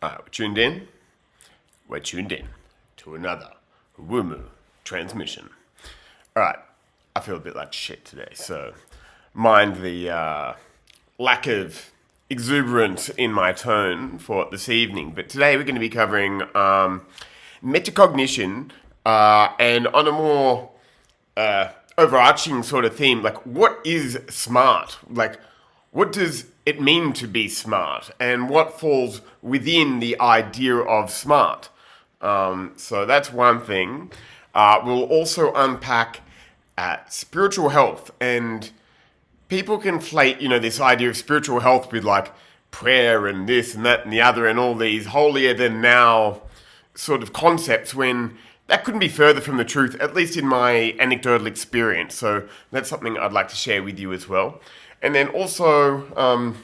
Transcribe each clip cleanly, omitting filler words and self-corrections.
We're tuned in. We're tuned in to another WOOMOO transmission. Alright, I feel a bit like shit today, so mind the lack of exuberance in my tone for this evening. But today we're going to be covering metacognition and on a more overarching sort of theme, like what is smart? Like, what does it mean to be smart, and what falls within the idea of smart? So that's one thing. We'll also unpack spiritual health, and people conflate, this idea of spiritual health with like prayer and this and that and the other and all these holier than now sort of concepts when that couldn't be further from the truth, at least in my anecdotal experience. So that's something I'd like to share with you as well. And then also,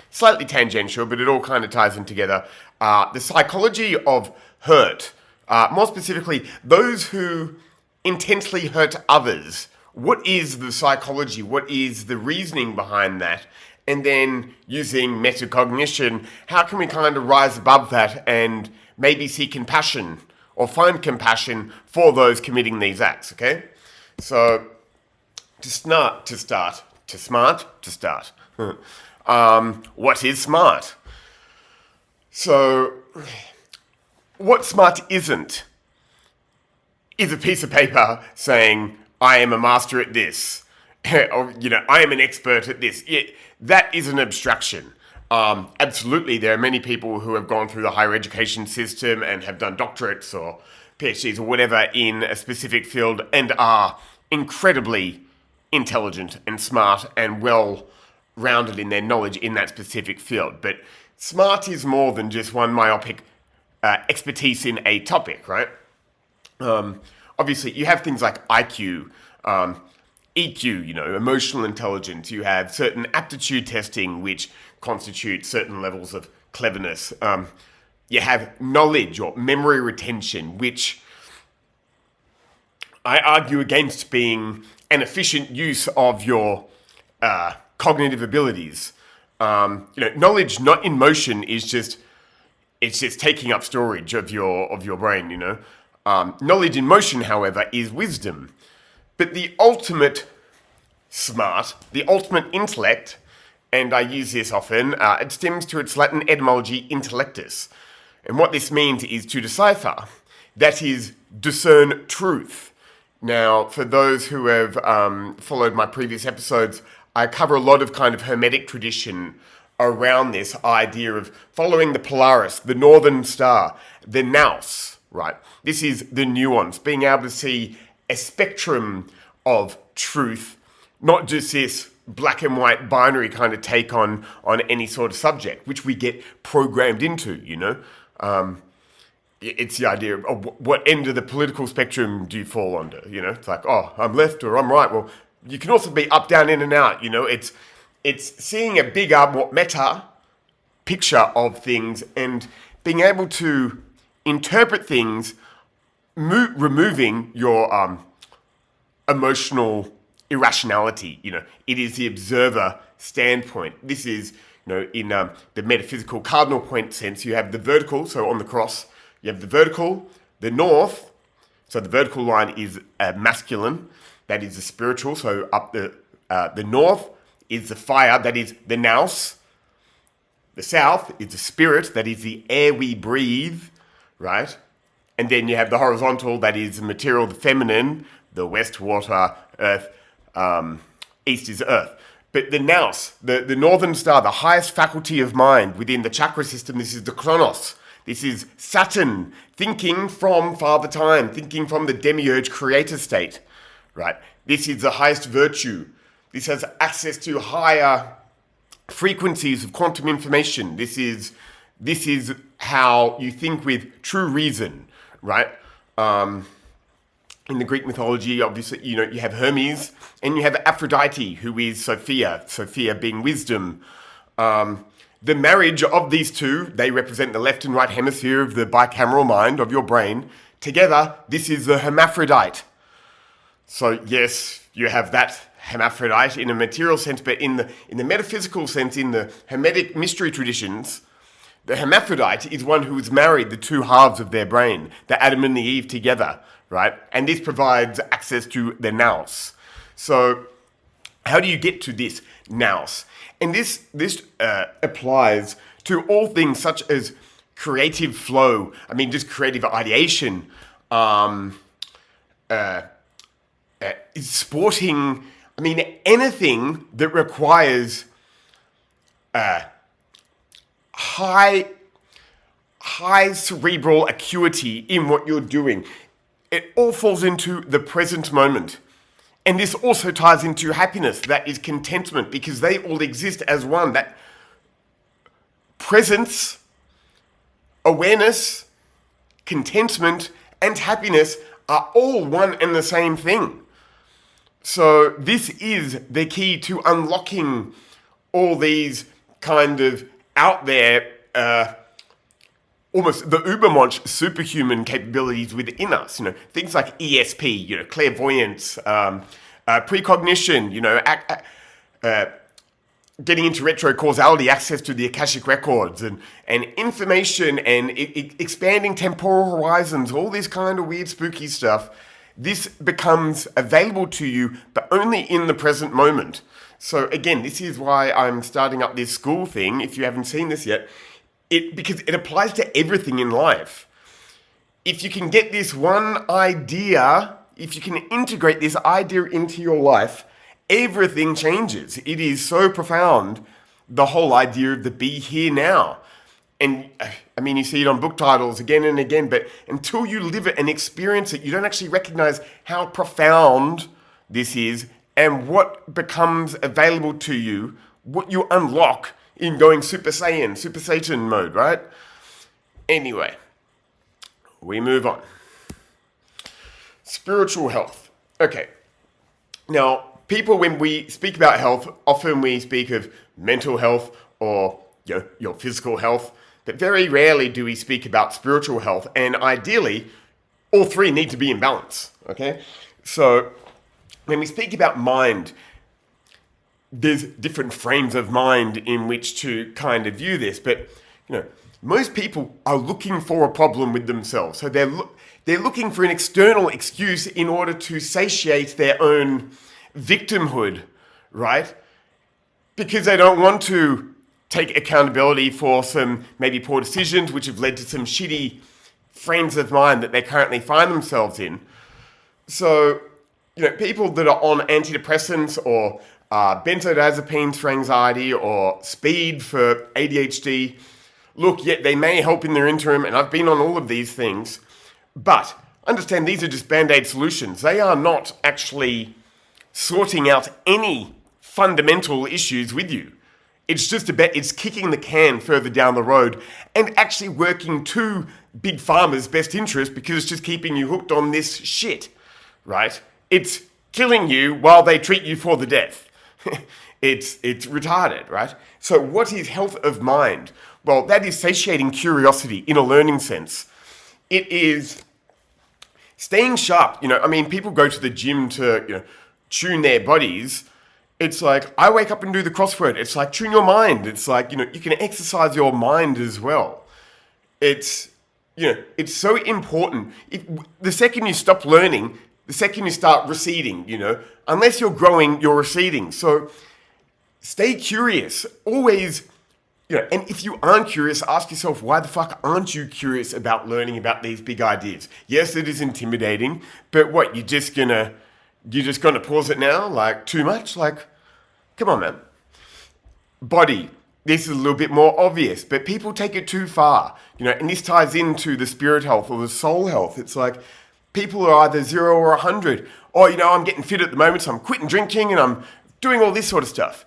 slightly tangential, but it all kind of ties in together, the psychology of hurt. More specifically, those who intensely hurt others. What is the psychology? What is the reasoning behind that? And then using metacognition, how can we kind of rise above that and maybe see compassion or find compassion for those committing these acts, okay? So, to start. What is smart? So, what smart isn't is a piece of paper saying, I am a master at this, or, I am an expert at this. That is an abstraction. Absolutely, there are many people who have gone through the higher education system and have done doctorates or PhDs or whatever in a specific field and are incredibly intelligent and smart and well-rounded in their knowledge in that specific field. But smart is more than just one myopic expertise in a topic, right? Obviously, you have things like IQ, EQ, emotional intelligence. You have certain aptitude testing, which constitute certain levels of cleverness. You have knowledge or memory retention, which I argue against being an efficient use of your cognitive abilities. Knowledge not in motion is just taking up storage of your brain. Knowledge in motion, however, is wisdom. But the ultimate smart, the ultimate intellect, and I use this often, it stems to its Latin etymology intellectus. And what this means is to decipher. That is, discern truth. Now, for those who have followed my previous episodes, I cover a lot of kind of Hermetic tradition around this idea of following the Polaris, the Northern Star, the nous, right? This is the nuance, being able to see a spectrum of truth, not just this black and white binary kind of take on any sort of subject, which we get programmed into, It's the idea of what end of the political spectrum do you fall under, It's like, oh, I'm left or I'm right. Well, you can also be up, down, in and out, It's seeing a bigger, more meta picture of things and being able to interpret things, removing your emotional irrationality. It is the observer standpoint. This is, in the metaphysical cardinal point sense, you have the vertical, so on the cross, you have the vertical, the north, so the vertical line is masculine, that is the spiritual, so up the north is the fire, that is the nous. The south is the spirit, that is the air we breathe, right? And then you have the horizontal, that is the material, the feminine, the west, water, earth, east is earth. But the nous, the northern star, the highest faculty of mind within the chakra system, this is the chronos. This is Saturn, thinking from Father Time, thinking from the demiurge creator state, right? This is the highest virtue. This has access to higher frequencies of quantum information. This is how you think with true reason, right? In the Greek mythology, obviously, you have Hermes and you have Aphrodite, who is Sophia being wisdom. The marriage of these two, they represent the left and right hemisphere of the bicameral mind of your brain. Together, this is the hermaphrodite. So yes, you have that hermaphrodite in a material sense, but in the metaphysical sense, in the Hermetic mystery traditions, The hermaphrodite is one who has married the two halves of their brain, the Adam and the Eve together, right? And this provides access to the nous. So how do you get to this nous? And this applies to all things such as creative flow. I mean, just creative ideation, sporting. I mean, anything that requires high cerebral acuity in what you're doing. It all falls into the present moment. And this also ties into happiness, that is contentment, because they all exist as one. That presence, awareness, contentment, and happiness are all one and the same thing. So this is the key to unlocking all these kind of out there, almost the ubermensch superhuman capabilities within us. You know, things like ESP, you know, clairvoyance, precognition, you know, getting into retrocausality, access to the Akashic records, and information, and expanding temporal horizons, all this kind of weird, spooky stuff. This becomes available to you, but only in the present moment. So again, this is why I'm starting up this school thing, if you haven't seen this yet, because it applies to everything in life. If you can get this one idea, if you can integrate this idea into your life, everything changes. It is so profound, the whole idea of the be here now. And I mean, you see it on book titles again and again, but until you live it and experience it, you don't actually recognize how profound this is and what becomes available to you, what you unlock in going Super Saiyan, Super Satan mode, right? Anyway, we move on. Spiritual health. Okay. Now, people, when we speak about health, often we speak of mental health or your physical health, but very rarely do we speak about spiritual health. And ideally, all three need to be in balance, okay? So when we speak about mind, there's different frames of mind in which to kind of view this, but most people are looking for a problem with themselves. So they're looking for an external excuse in order to satiate their own victimhood, right? Because they don't want to take accountability for some maybe poor decisions which have led to some shitty frames of mind that they currently find themselves in. So, people that are on antidepressants or benzodiazepines for anxiety or speed for ADHD, look, yet they may help in their interim, and I've been on all of these things, but understand these are just band-aid solutions. They are not actually sorting out any fundamental issues with you. It's just it's kicking the can further down the road and actually working to Big Pharma's best interest because it's just keeping you hooked on this shit, right? It's killing you while they treat you for the death. It's retarded, right? So what is health of mind? Well, that is satiating curiosity in a learning sense. It is staying sharp. People go to the gym to, tune their bodies. It's like, I wake up and do the crossword. It's like, tune your mind. It's like, you can exercise your mind as well. It's so important. The second you stop learning, the second you start receding, unless you're growing, you're receding. So stay curious. Always, and if you aren't curious, ask yourself, why the fuck aren't you curious about learning about these big ideas? Yes, it is intimidating, but what, you're just gonna pause it now? Like, too much? Like, come on, man. Body. This is a little bit more obvious, but people take it too far, and this ties into the spirit health or the soul health. It's like, people are either 0 or 100. Or, I'm getting fit at the moment, so I'm quitting drinking and I'm doing all this sort of stuff.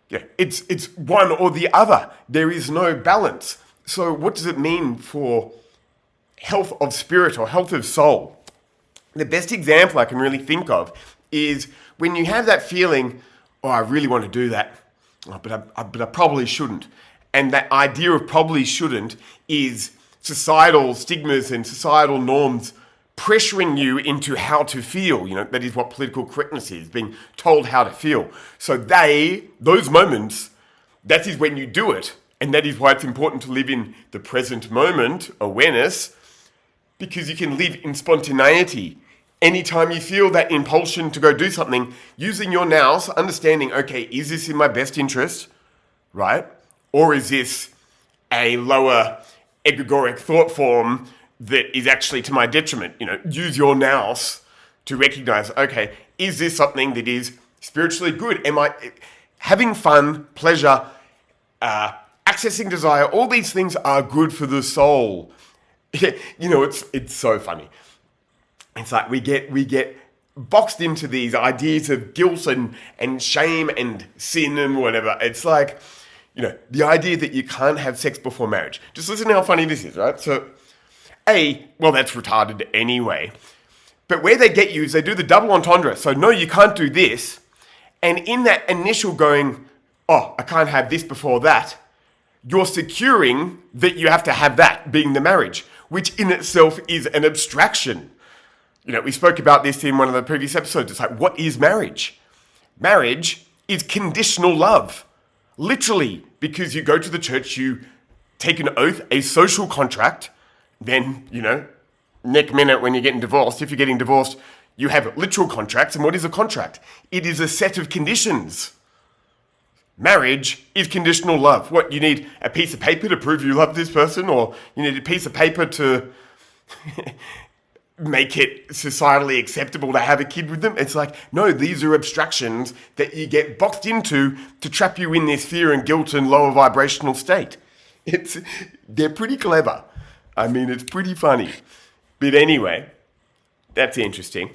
Yeah, it's one or the other. There is no balance. So what does it mean for health of spirit or health of soul? The best example I can really think of is when you have that feeling, oh, I really want to do that, but I probably shouldn't. And that idea of probably shouldn't is societal stigmas and societal norms pressuring you into how to feel. That is what political correctness is, being told how to feel. So those moments, that is when you do it. And that is why it's important to live in the present moment, awareness, because you can live in spontaneity. Anytime you feel that impulsion to go do something, using your nows, understanding, okay, is this in my best interest, right? Or is this a lower egregoric thought form that is actually to my detriment? Use your nows to recognize, okay, is this something that is spiritually good? Am I having fun, pleasure, accessing desire? All these things are good for the soul. It's so funny. It's like we get boxed into these ideas of guilt and shame and sin and whatever. It's like, the idea that you can't have sex before marriage. Just listen to how funny this is, right? So, that's retarded anyway. But where they get you is they do the double entendre. So, no, you can't do this. And in that initial going, oh, I can't have this before that, you're securing that you have to have that, being the marriage, which in itself is an abstraction. We spoke about this in one of the previous episodes. It's like, what is marriage? Marriage is conditional love. Literally, because you go to the church, you take an oath, a social contract, then, next minute when you're getting divorced, if you're getting divorced, you have literal contracts. And what is a contract? It is a set of conditions. Marriage is conditional love. What, you need a piece of paper to prove you love this person? Or you need a piece of paper to make it societally acceptable to have a kid with them? It's like, no, these are abstractions that you get boxed into to trap you in this fear and guilt and lower vibrational state. They're pretty clever. I mean, it's pretty funny. But anyway, that's interesting.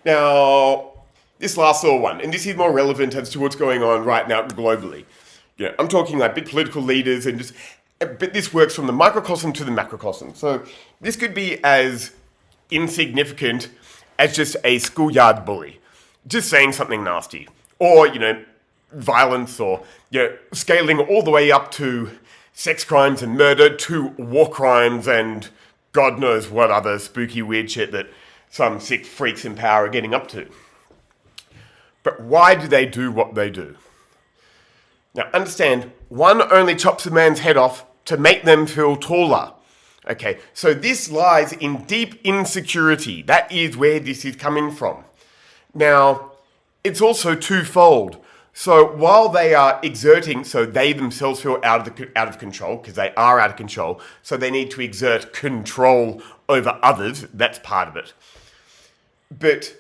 Now, this last little one, and this is more relevant as to what's going on right now globally. I'm talking like big political leaders but this works from the microcosm to the macrocosm. So this could be as insignificant as just a schoolyard bully, just saying something nasty, or, violence, or, scaling all the way up to sex crimes and murder, to war crimes and God knows what other spooky weird shit that some sick freaks in power are getting up to. But why do they do what they do? Now, understand, one only chops a man's head off to make them feel taller. Okay, so this lies in deep insecurity. That is where this is coming from. Now, it's also twofold. So while they are exerting, so they themselves feel out of control, because they are out of control, so they need to exert control over others. That's part of it.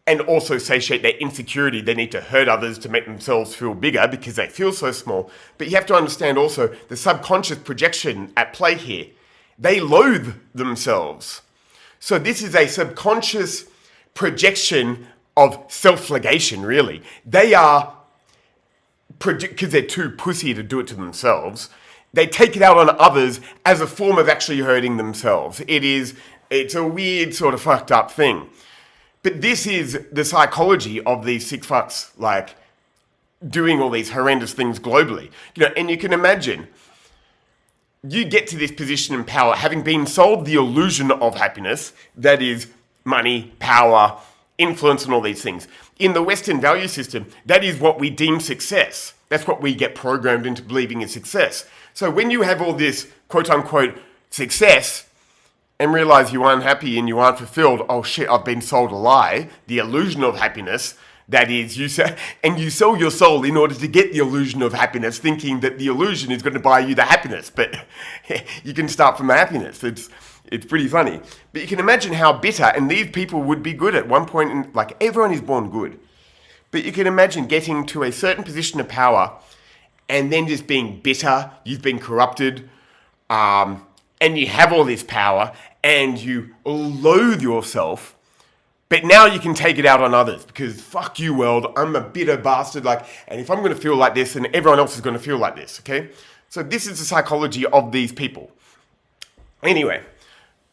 And also satiate their insecurity. They need to hurt others to make themselves feel bigger because they feel so small. But you have to understand also the subconscious projection at play here. They loathe themselves. So this is a subconscious projection of self-flagellation, really. They are, because they're too pussy to do it to themselves, they take it out on others as a form of actually hurting themselves. It's a weird sort of fucked up thing. But this is the psychology of these sick fucks, like, doing all these horrendous things globally. And you can imagine, you get to this position in power having been sold the illusion of happiness, that is money, power, influence, and all these things. In the Western value system, that is what we deem success. That's what we get programmed into believing is success. So when you have all this quote-unquote success, and realize you aren't happy and you aren't fulfilled, oh shit, I've been sold a lie, the illusion of happiness, that is, you sell your soul in order to get the illusion of happiness, thinking that the illusion is going to buy you the happiness, but you can start from the happiness. It's pretty funny. But you can imagine how bitter, and these people would be good at one point, like everyone is born good, but you can imagine getting to a certain position of power and then just being bitter, you've been corrupted, and you have all this power, and you loathe yourself, but now you can take it out on others, because fuck you world, I'm a bitter bastard, and if I'm going to feel like this, then everyone else is going to feel like this, okay? So this is the psychology of these people. Anyway,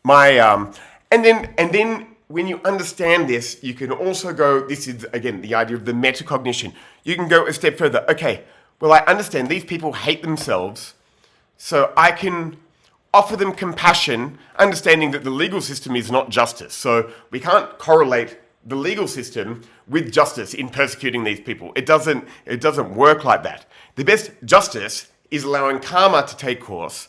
and then when you understand this, you can also go, this is, again, the idea of the metacognition. You can go a step further. Okay, well, I understand these people hate themselves, so I can offer them compassion, understanding that the legal system is not justice. So we can't correlate the legal system with justice in persecuting these people. It doesn't work like that. The best justice is allowing karma to take course.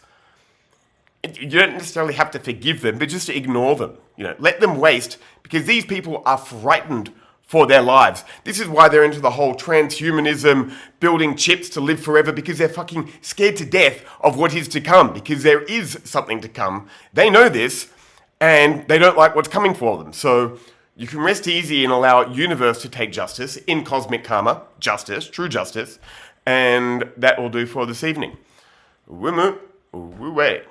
You don't necessarily have to forgive them, but just to ignore them. Let them waste, because these people are frightened for their lives. This is why they're into the whole transhumanism, building chips to live forever, because they're fucking scared to death of what is to come, because there is something to come. They know this, and they don't like what's coming for them. So you can rest easy and allow universe to take justice in cosmic karma, justice, true justice, and that will do for this evening. WOOMOO, woo-way.